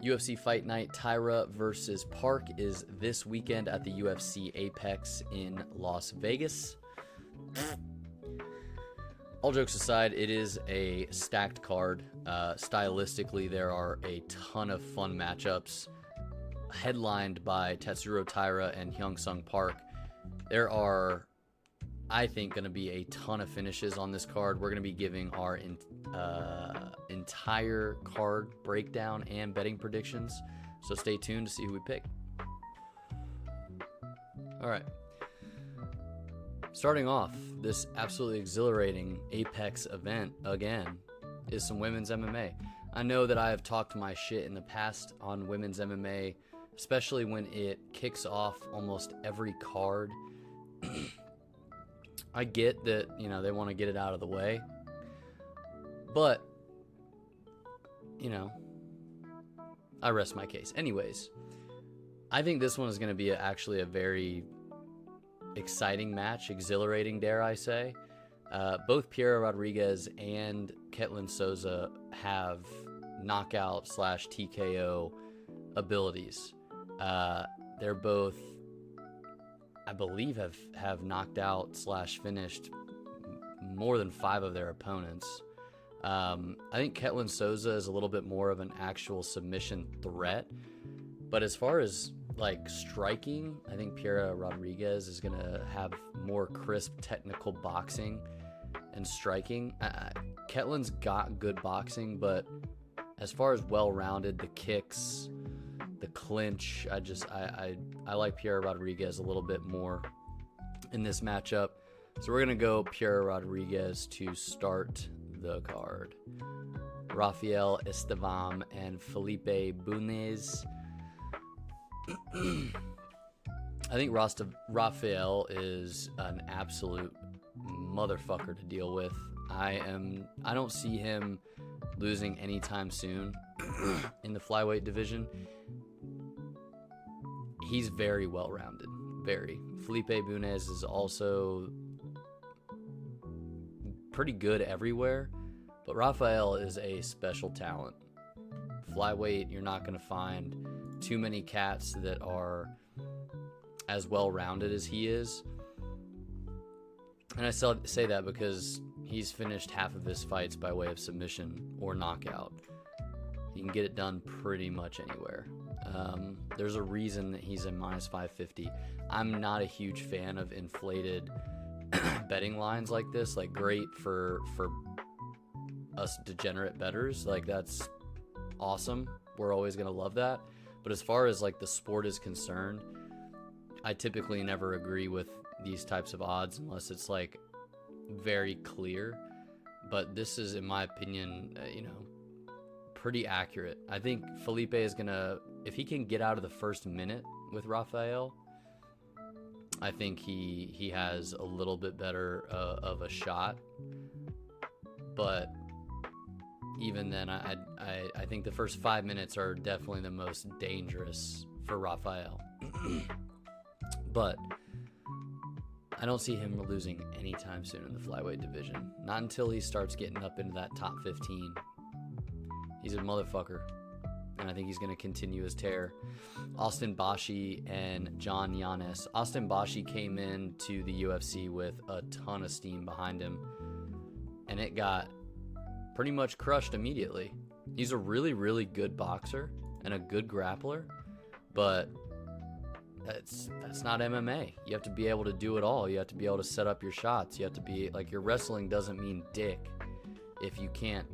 UFC Fight Night Taira versus Park is this weekend at the UFC Apex in Las Vegas. All jokes aside, it is a stacked card. Stylistically, there are a ton of fun matchups. Headlined by Tatsuro Taira and Hyung-Sung Park. There are, I think, going to be a ton of finishes on this card. We're going to be giving our entire card breakdown and betting predictions. So stay tuned to see who we pick. All right. Starting off this absolutely exhilarating Apex event again is some women's MMA. I know that I have talked my shit in the past on women's MMA, especially when it kicks off almost every card. I get that, they want to get it out of the way. But, I rest my case. Anyways, I think this one is going to be actually a very exciting match, exhilarating, dare I say. Both Taira Rodriguez and Ketlin Souza have knockout / TKO abilities. They're both, I believe, have knocked out / finished more than 5 of their opponents. I think Ketlin Souza is a little bit more of an actual submission threat. But as far as striking, I think Taira Rodriguez is going to have more crisp technical boxing and striking. Ketlin's got good boxing, but as far as well-rounded, the kicks, the clinch, I like Taira Rodriguez a little bit more in this matchup. So we're going to go Taira Rodriguez to start the card. Rafael Estevam and Felipe Bunez. I think Rafael is an absolute motherfucker to deal with. I don't see him losing anytime soon in the flyweight division. He's very well-rounded. Very. Felipe Bunez is also pretty good everywhere, but Rafael is a special talent. Flyweight, you're not going to find too many cats that are as well-rounded as he is. And I say that because he's finished half of his fights by way of submission or knockout. He can get it done pretty much anywhere. There's a reason that he's a minus 550. I'm not a huge fan of inflated betting lines like this. Great for us degenerate bettors. That's awesome. We're always going to love that. But as far as the sport is concerned, I typically never agree with these types of odds unless it's very clear. But this is, in my opinion, pretty accurate. I think Felipe is gonna, if he can get out of the first minute with Rafael, I think he has a little bit better of a shot. But even then, I think the first 5 minutes are definitely the most dangerous for Rafael. But I don't see him losing anytime soon in the flyweight division. Not until he starts getting up into that top 15. He's a motherfucker. And I think he's going to continue his tear. Austin Bashi and John Yanes. Austin Bashi came into the UFC with a ton of steam behind him. And it got pretty much crushed immediately. He's a really, really good boxer and a good grappler. But that's not MMA. You have to be able to do it all. You have to be able to set up your shots. You have to be your wrestling doesn't mean dick if you can't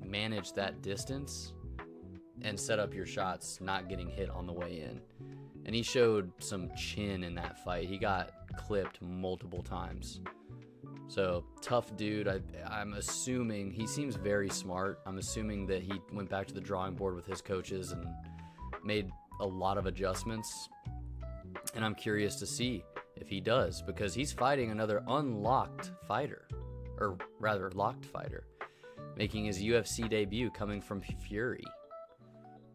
manage that distance and set up your shots not getting hit on the way in. And he showed some chin in that fight. He got clipped multiple times. So tough dude. I'm assuming he seems very smart. I'm assuming that he went back to the drawing board with his coaches and made a lot of adjustments, and I'm curious to see if he does, because he's fighting another unlocked fighter, or rather locked fighter, making his UFC debut coming from Fury,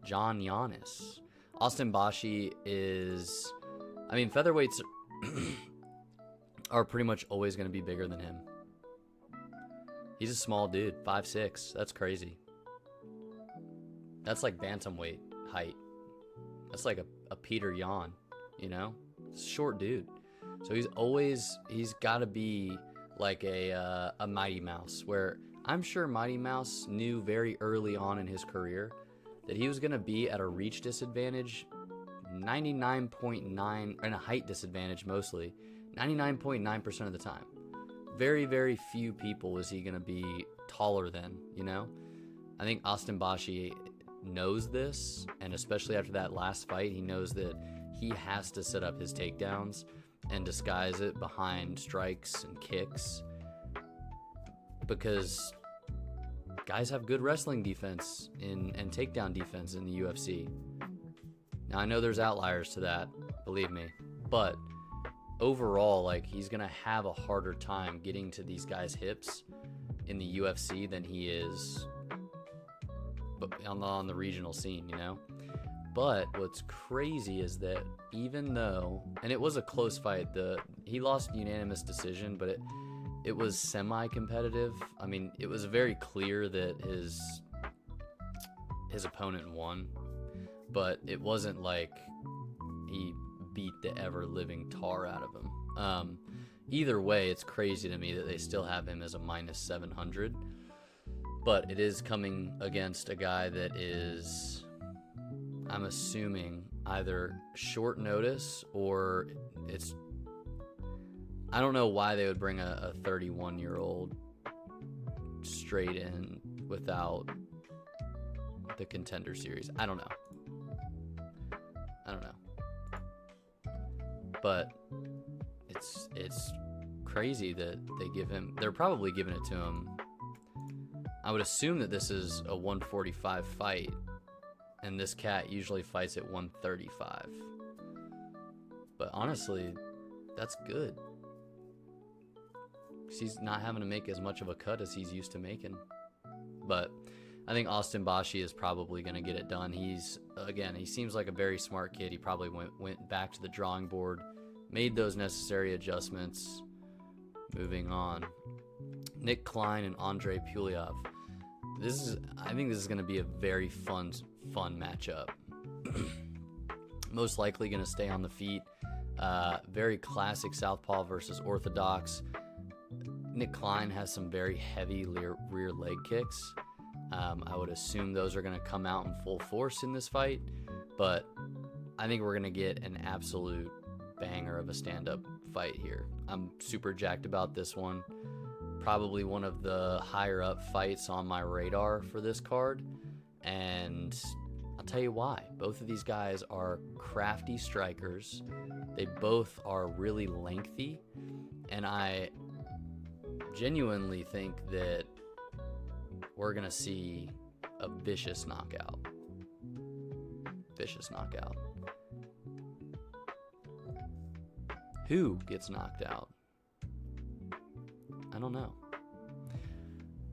John Yanes. Austin Bashi is, featherweights are pretty much always going to be bigger than him. He's a small dude, 5'6". That's crazy. That's like bantamweight height. That's like a Peter Yan, you know? It's a short dude. So he's got to be like a Mighty Mouse, where I'm sure Mighty Mouse knew very early on in his career that he was going to be at a reach disadvantage 99.9, and a height disadvantage mostly, 99.9% of the time. Very, very few people was he going to be taller than, you know? I think Austin Bashi knows this, and especially after that last fight, he knows that he has to set up his takedowns and disguise it behind strikes and kicks, because guys have good wrestling defense and takedown defense in the UFC. Now, I know there's outliers to that, believe me, but overall, like, he's gonna have a harder time getting to these guys' hips in the UFC than he is on the regional scene, you know? But what's crazy is that even though, and it was a close fight, he lost unanimous decision, but it was semi-competitive. I mean, it was very clear that his opponent won, but it wasn't like he beat the ever-living tar out of him. Either way, it's crazy to me that they still have him as a minus 700, but it is coming against a guy that is, I'm assuming, either short notice or I don't know why they would bring a 31-year-old straight in without the Contender Series. I don't know. But it's crazy that they're probably giving it to him. I would assume that this is a 145 fight, and this cat usually fights at 135. But honestly, that's good. He's not having to make as much of a cut as he's used to making. But I think Austin Bashi is probably going to get it done. He seems like a very smart kid. He probably went back to the drawing board, made those necessary adjustments. Moving on. Nick Klein and Andre Puliov. I think this is going to be a very fun matchup. Most likely going to stay on the feet. Very classic southpaw versus orthodox. Nick Klein has some very heavy rear leg kicks. I would assume those are going to come out in full force in this fight, but I think we're going to get an absolute banger of a stand-up fight here. I'm super jacked about this one. Probably one of the higher up fights on my radar for this card, and I'll tell you why. Both of these guys are crafty strikers. They both are really lengthy, and I genuinely think that we're going to see a vicious knockout. Vicious knockout. Who gets knocked out? I don't know.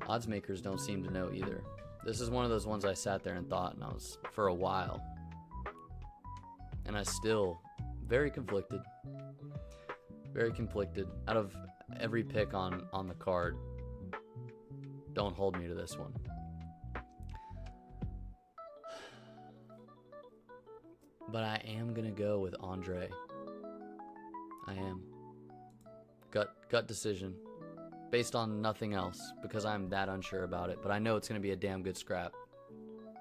Odds makers don't seem to know either. This is one of those ones I sat there and thought, and I was for a while. And I still very conflicted. Very conflicted. Out of every pick on the card, don't hold me to this one. But I am going to go with Andre. I am. Gut decision. Based on nothing else, because I'm that unsure about it. But I know it's going to be a damn good scrap.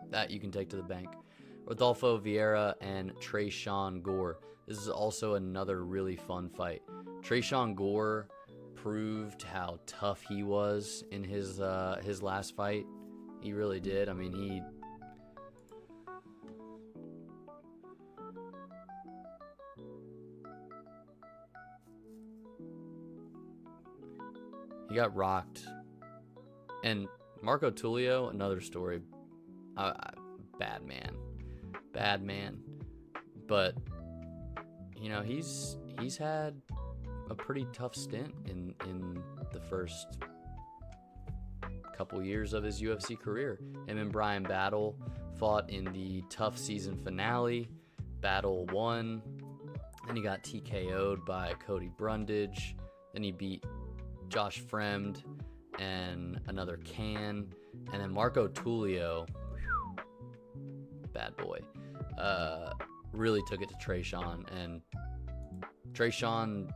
That you can take to the bank. Rodolfo Vieira and Tresean Gore. This is also another really fun fight. Tresean Gore proved how tough he was in his last fight. He really did. I mean, he got rocked. And Marco Tulio, another story. Bad man. But you know, he's had a pretty tough stint in the first couple years of his UFC career. Him and Brian Battle fought in the tough season finale. Battle won. Then he got TKO'd by Cody Brundage. Then he beat Josh Fremd and another Can. And then Marco Tulio, bad boy. Really took it to Trayshawn, and Trayshawn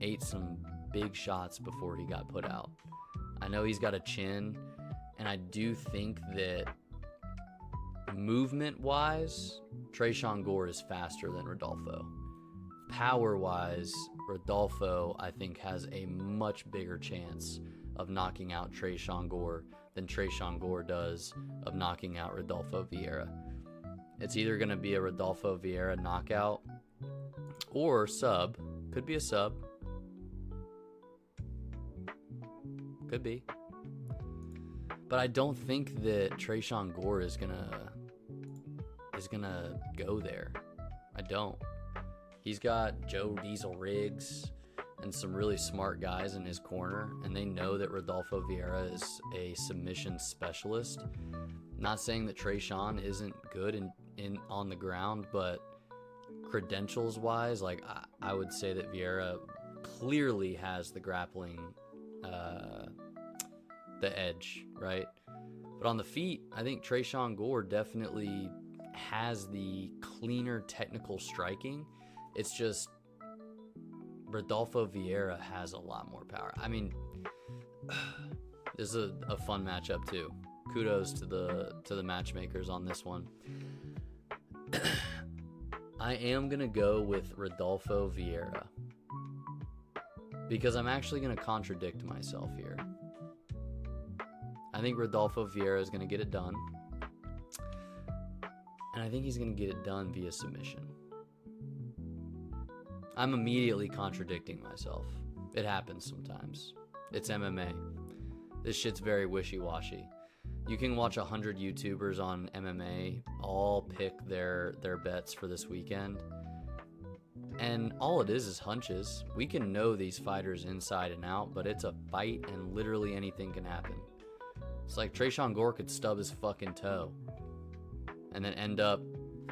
ate some big shots before he got put out. I know he's got a chin, and I do think that movement-wise, Trayshawn Gore is faster than Rodolfo. Power-wise, Rodolfo, I think, has a much bigger chance of knocking out Trayshawn Gore than Trayshawn Gore does of knocking out Rodolfo Vieira. It's either going to be a Rodolfo Vieira knockout or sub. Could be a sub. Could be. But I don't think that Trayshawn Gore is gonna go there. I don't. He's got Joe Diesel Riggs and some really smart guys in his corner, and they know that Rodolfo Vieira is a submission specialist. Not saying that Trayshawn isn't good in on the ground, but credentials wise, like I would say that Vieira clearly has the grappling the edge, right? But on the feet, I think Trayshawn Gore definitely has the cleaner technical striking. It's just Rodolfo Vieira has a lot more power. I mean, this is a fun matchup too. Kudos to the matchmakers on this one. I am gonna go with Rodolfo Vieira because I'm actually gonna contradict myself here. I think Rodolfo Vieira is gonna get it done, and I think he's gonna get it done via submission. I'm immediately contradicting myself. It happens sometimes. It's MMA. This shit's very wishy-washy. You can watch 100 YouTubers on MMA all pick their bets for this weekend. And all it is hunches. We can know these fighters inside and out, but it's a fight and literally anything can happen. It's like Trayshawn Gore could stub his fucking toe and then end up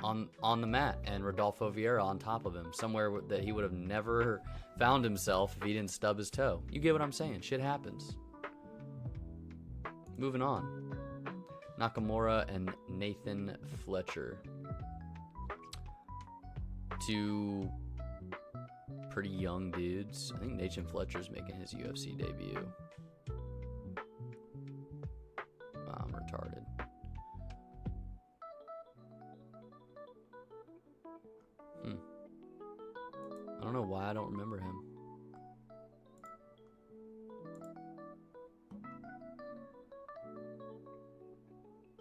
on the mat and Rodolfo Vieira on top of him, somewhere that he would have never found himself if he didn't stub his toe. You get what I'm saying? Shit happens. Moving on. Nakamura and Nathan Fletcher. Two pretty young dudes. I think Nathan Fletcher's making his UFC debut. Wow, I'm retarded. I don't know why I don't remember him.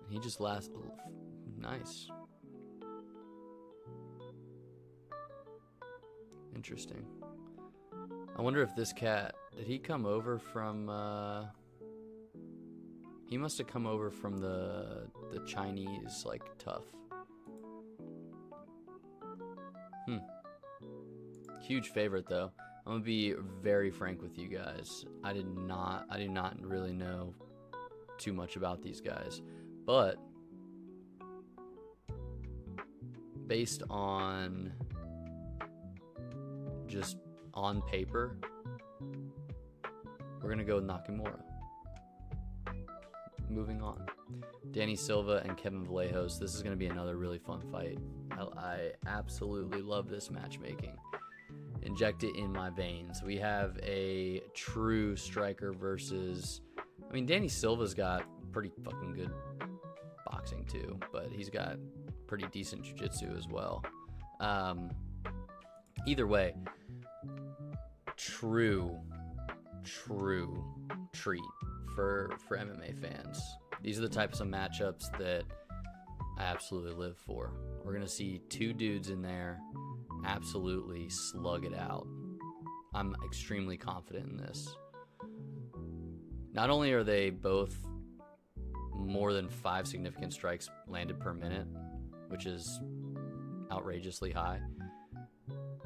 He just nice. Interesting. I wonder if this cat, did he come over from, he must have come over from the Chinese, like, tough. Huge favorite though. I'm gonna be very frank with you guys. I do not really know too much about these guys, but based on just on paper, we're gonna go with Nakamura. Moving on. Danny Silva and Kevin Vallejos. This is gonna be another really fun fight. I absolutely love this matchmaking. Inject it in my veins. We have a true striker versus, I mean, Danny Silva's got pretty fucking good boxing too, but he's got pretty decent jiu-jitsu as well. Either way, true treat for MMA fans. These are the types of matchups that I absolutely live for. We're gonna see two dudes in there absolutely slug it out. I'm extremely confident in this. Not only are they both more than 5 significant strikes landed per minute, which is outrageously high,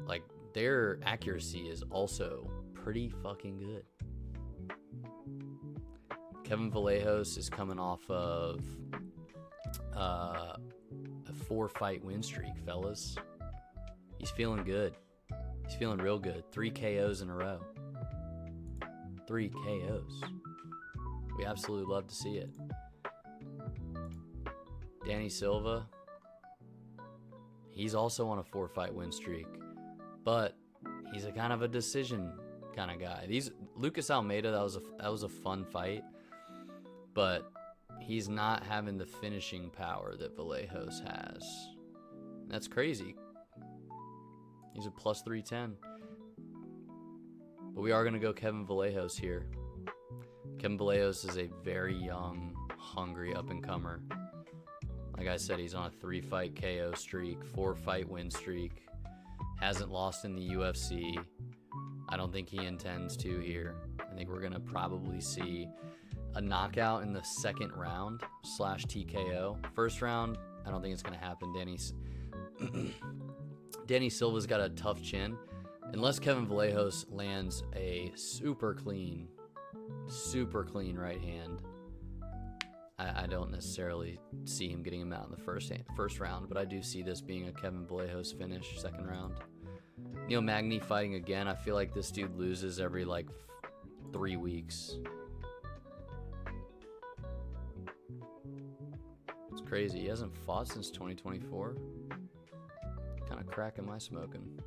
like their accuracy is also pretty fucking good. Kevin Vallejos is coming off of a 4-fight win streak, fellas. He's feeling good. He's feeling real good. 3 KOs in a row. 3 KOs. We absolutely love to see it. Danny Silva, He's also on a 4-fight win streak, but he's a kind of a decision kind of guy. Lucas Almeida, that was a fun fight, but he's not having the finishing power that Vallejos has. That's crazy. He's a plus 310. But we are going to go Kevin Vallejos here. Kevin Vallejos is a very young, hungry up-and-comer. Like I said, he's on a 3-fight KO streak, 4-fight win streak. Hasn't lost in the UFC. I don't think he intends to here. I think we're going to probably see a knockout in the second round / TKO. First round, I don't think it's going to happen. Danny Silva's got a tough chin. Unless Kevin Vallejos lands a super clean right hand, I don't necessarily see him getting him out in the first round, but I do see this being a Kevin Vallejos finish, second round. Neil Magny fighting again. I feel like this dude loses every 3 weeks. It's crazy. He hasn't fought since 2024. What kind of crack am I smoking?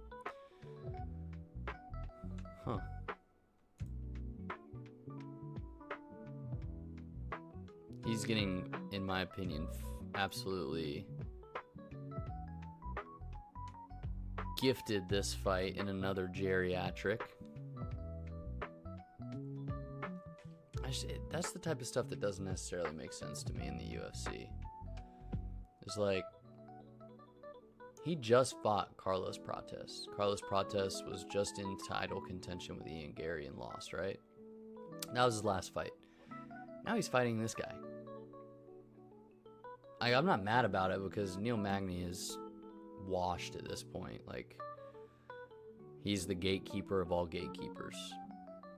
Huh. He's getting, in my opinion, absolutely gifted this fight in another geriatric. That's the type of stuff that doesn't necessarily make sense to me in the UFC. It's like, he just fought Carlos Prates. Carlos Prates was just in title contention with Ian Gary and lost, right? That was his last fight. Now he's fighting this guy. I'm not mad about it because Neil Magny is washed at this point. He's the gatekeeper of all gatekeepers.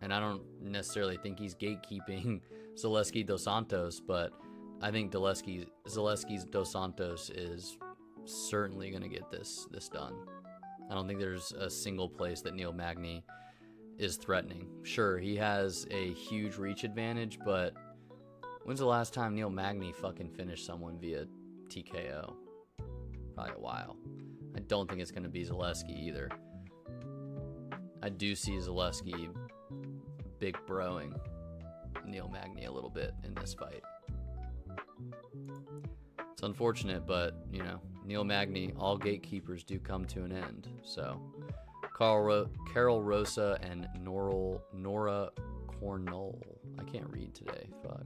And I don't necessarily think he's gatekeeping Zaleski Dos Santos, but I think Zaleski Dos Santos is certainly going to get this done. I don't think there's a single place that Neil Magny is threatening. Sure, he has a huge reach advantage, but when's the last time Neil Magny fucking finished someone via TKO? Probably a while. I don't think it's going to be Zaleski either. I do see Zaleski big broing Neil Magny a little bit in this fight. It's unfortunate, but, Neil Magny, all gatekeepers do come to an end. So, Carol Rosa and Nora Cornell. I can't read today. Fuck.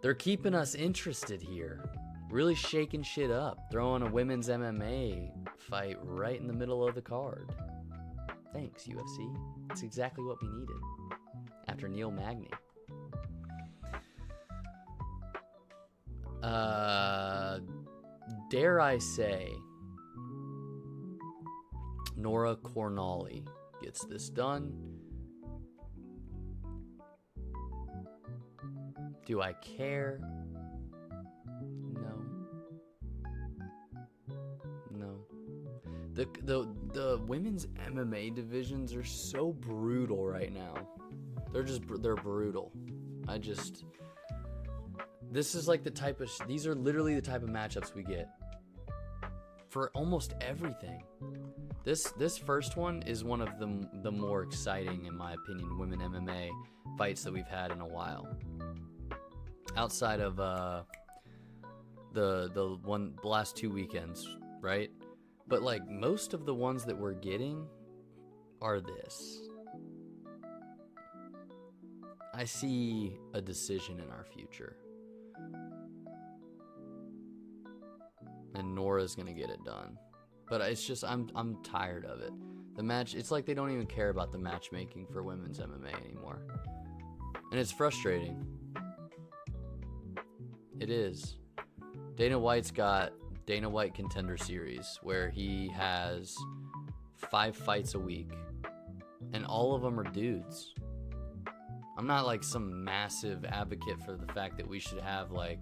They're keeping us interested here. Really shaking shit up. Throwing a women's MMA fight right in the middle of the card. Thanks, UFC. It's exactly what we needed after Neil Magny. Dare I say, Nora Cornally gets this done. Do I care? No. The women's MMA divisions are so brutal right now. They're brutal. This is like these are literally the type of matchups we get for almost everything. This first one is one of the more exciting, in my opinion, women MMA fights that we've had in a while. Outside of the last 2 weekends, right? But most of the ones that we're getting are this. I see a decision in our future. And Nora's gonna get it done. But it's just I'm tired of it. The match, it's like they don't even care about the matchmaking for women's MMA anymore. And it's frustrating. It is. Dana White's got Dana White Contender Series, where he has 5 fights a week, and all of them are dudes. I'm not some massive advocate for the fact that we should have a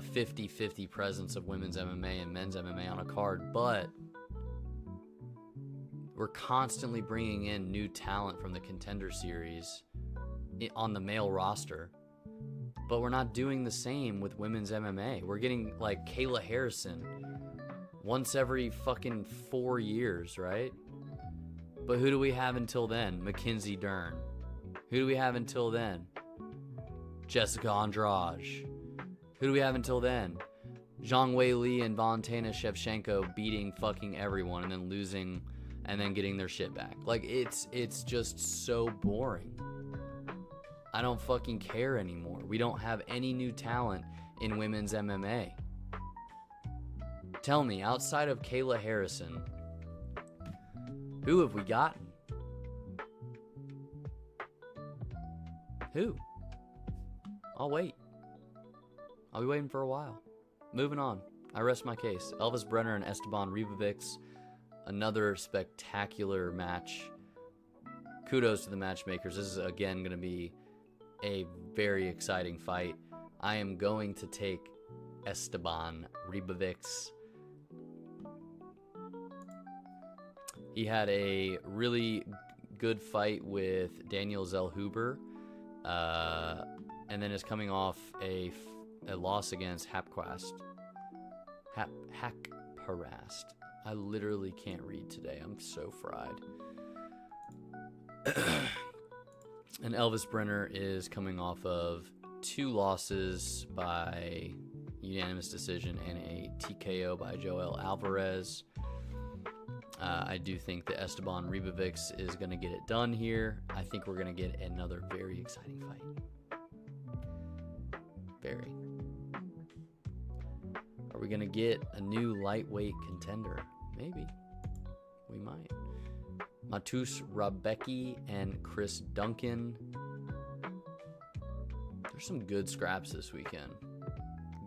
50-50 presence of women's MMA and men's MMA on a card, but we're constantly bringing in new talent from the Contender Series on the male roster. But we're not doing the same with women's MMA. We're getting like Kayla Harrison once every fucking 4 years, right? But who do we have until then? Mackenzie Dern. Who do we have until then? Jessica Andrade. Who do we have until then? Zhang Wei Li and Valentina Shevchenko beating fucking everyone and then losing and then getting their shit back. Like, it's just so boring. I don't fucking care anymore. We don't have any new talent in women's MMA. Tell me, outside of Kayla Harrison, who have we gotten? Who? I'll wait. I'll be waiting for a while. Moving on. I rest my case. Elvis Brenner and Esteban Ribovics. Another spectacular match. Kudos to the matchmakers. This is, again, going to be a very exciting fight. I am going to take Esteban Ribovics. He had a really good fight with Daniel Zellhuber, and then is coming off a loss against Hapquast. Hackparast. I literally can't read today. I'm so fried. And Elvis Brenner is coming off of 2 losses by unanimous decision and a TKO by Joel Alvarez. I do think that Esteban Ribovics is going to get it done here. I think we're going to get another very exciting fight. Very. Are we going to get a new lightweight contender? Maybe. We might. Matus Rebecki and Chris Duncan. There's some good scraps this weekend.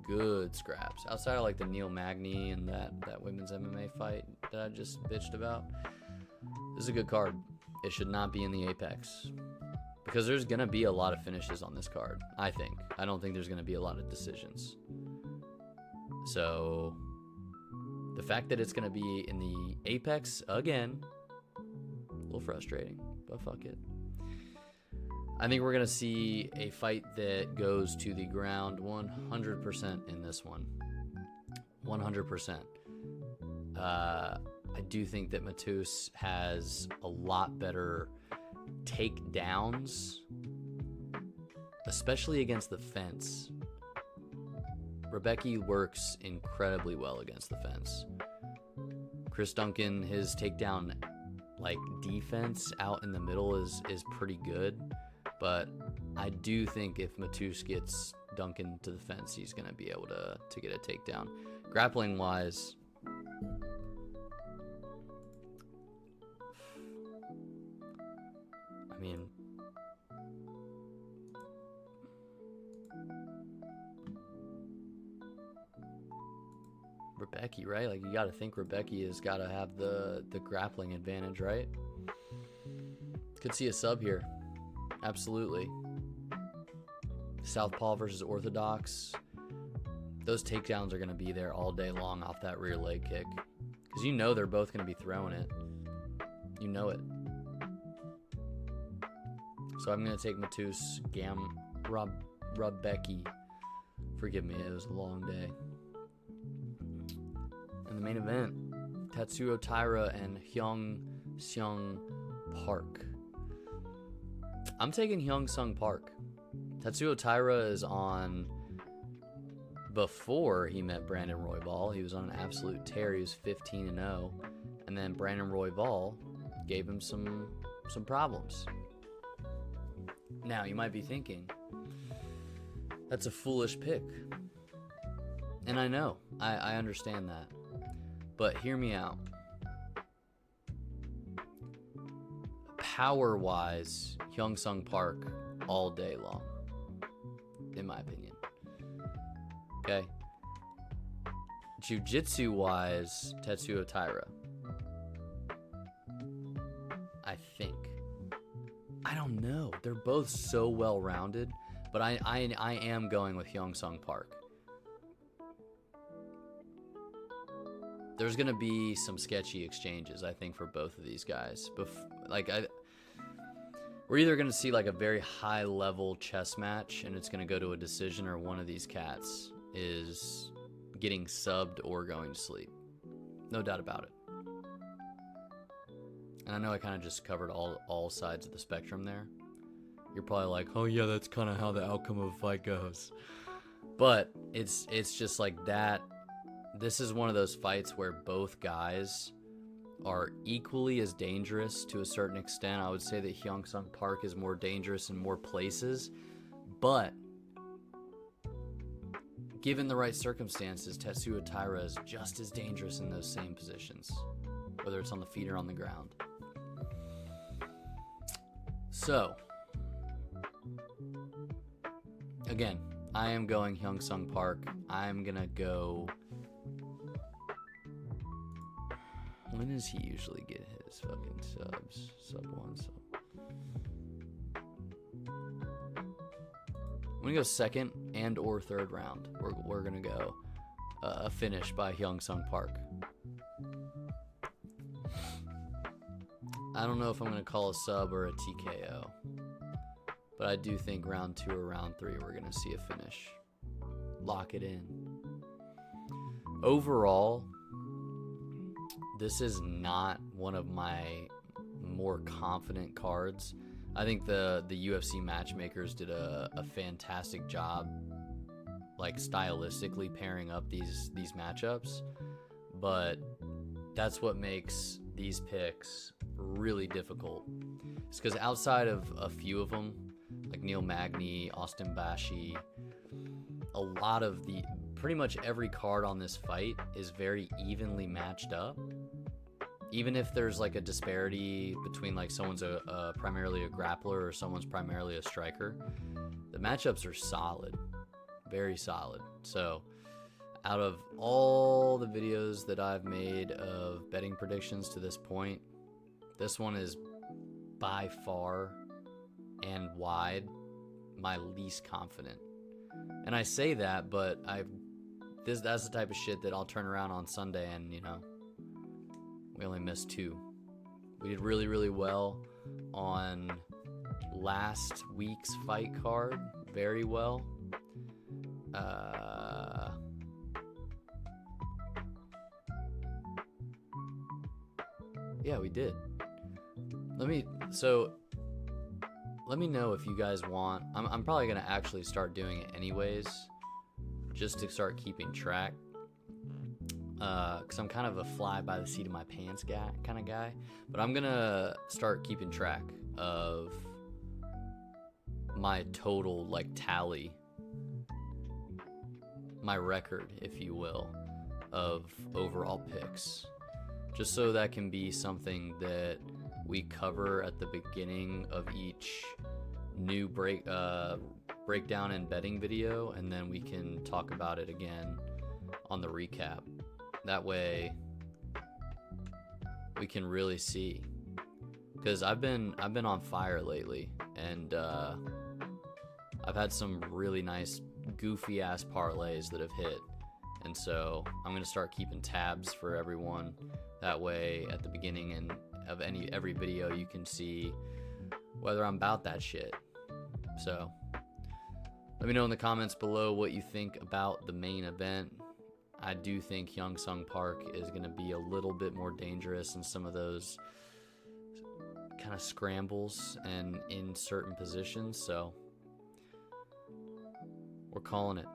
Good scraps. Outside of like the Neil Magny and that women's MMA fight that I just bitched about. This is a good card. It should not be in the Apex. Because there's going to be a lot of finishes on this card, I think. I don't think there's going to be a lot of decisions. So, the fact that it's going to be in the Apex again, a little frustrating, but fuck it. I think we're going to see a fight that goes to the ground 100% in this one. 100%. I do think that Matus has a lot better takedowns, especially against the fence. Rebecki works incredibly well against the fence. Chris Duncan, his takedown defense out in the middle is pretty good. But I do think if Matus gets Duncan to the fence, he's going to be able to get a takedown. Grappling-wise, I mean, Rebecki, right? Like, you got to think Rebecki has got to have the grappling advantage, right? Could see a sub here. Absolutely. Southpaw versus Orthodox. Those takedowns are going to be there all day long off that rear leg kick. Because you know they're both going to be throwing it. You know it. So I'm going to take Matus Rebecki. Forgive me, it was a long day. In the main event, Tatsuo Taira and Hyung Seung Park. I'm taking Hyung Sung Park. Tatsuo Taira is on, before he met Brandon Royval, he was on an absolute tear. He was 15-0. And then Brandon Royval gave him some problems. Now, you might be thinking, that's a foolish pick. And I know. I understand that. But hear me out. Power-wise, Hyung Sung Park all day long, in my opinion. Okay? Jiu-jitsu-wise, Tetsuo Taira. I think. I don't know. They're both so well-rounded, but I am going with Hyung Sung Park. There's going to be some sketchy exchanges, I think, for both of these guys. we're either going to see like a very high level chess match and it's going to go to a decision, or one of these cats is getting subbed or going to sleep. No doubt about it. And I know I kind of just covered all sides of the spectrum there. You're probably like, oh yeah, that's kind of how the outcome of a fight goes. But it's just like that. This is one of those fights where both guys are equally as dangerous to a certain extent. I would say that Hyung Sung Park is more dangerous in more places, but given the right circumstances, Tetsuya Taira is just as dangerous in those same positions, whether it's on the feet or on the ground. So, again, I am going Hyung Sung Park. I'm gonna go. When does he usually get his fucking subs? Sub 1, sub. I'm gonna go second and or third round. We're gonna go a finish by Hyung Sung Park. I don't know if I'm gonna call a sub or a TKO, but I do think round 2 or round 3 we're gonna see a finish. Lock it in. Overall, this is not one of my more confident cards. I think the UFC matchmakers did a fantastic job, like stylistically pairing up these matchups, but that's what makes these picks really difficult. It's because outside of a few of them, like Neil Magny, Austin Bashi, a lot of pretty much every card on this fight is very evenly matched up. Even if there's like a disparity between like someone's primarily a grappler or someone's primarily a striker, the matchups are solid, very solid. So out of all the videos that I've made of betting predictions to this point, this one is by far and wide my least confident. And I say that, but that's the type of shit that I'll turn around on Sunday and, you know, we only missed 2. We did really, really well on last week's fight card. Very well. Yeah, we did. Let me know if you guys want. I'm probably gonna actually start doing it anyways, just to start keeping track. Because I'm kind of a fly by the seat of my pants guy, kind of guy. But I'm gonna start keeping track of my total like tally, my record, if you will, of overall picks, just so that can be something that we cover at the beginning of each new breakdown and betting video, and then we can talk about it again on the recap. That way we can really see, because I've been on fire lately, and I've had some really nice goofy ass parlays that have hit, and so I'm gonna start keeping tabs for everyone. That way at the beginning of every video you can see whether I'm about that shit. So let me know in the comments below what you think about the main event. I do think Hyung Sung Park is going to be a little bit more dangerous in some of those kind of scrambles and in certain positions, so we're calling it.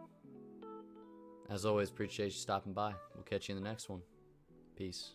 As always, appreciate you stopping by. We'll catch you in the next one. Peace.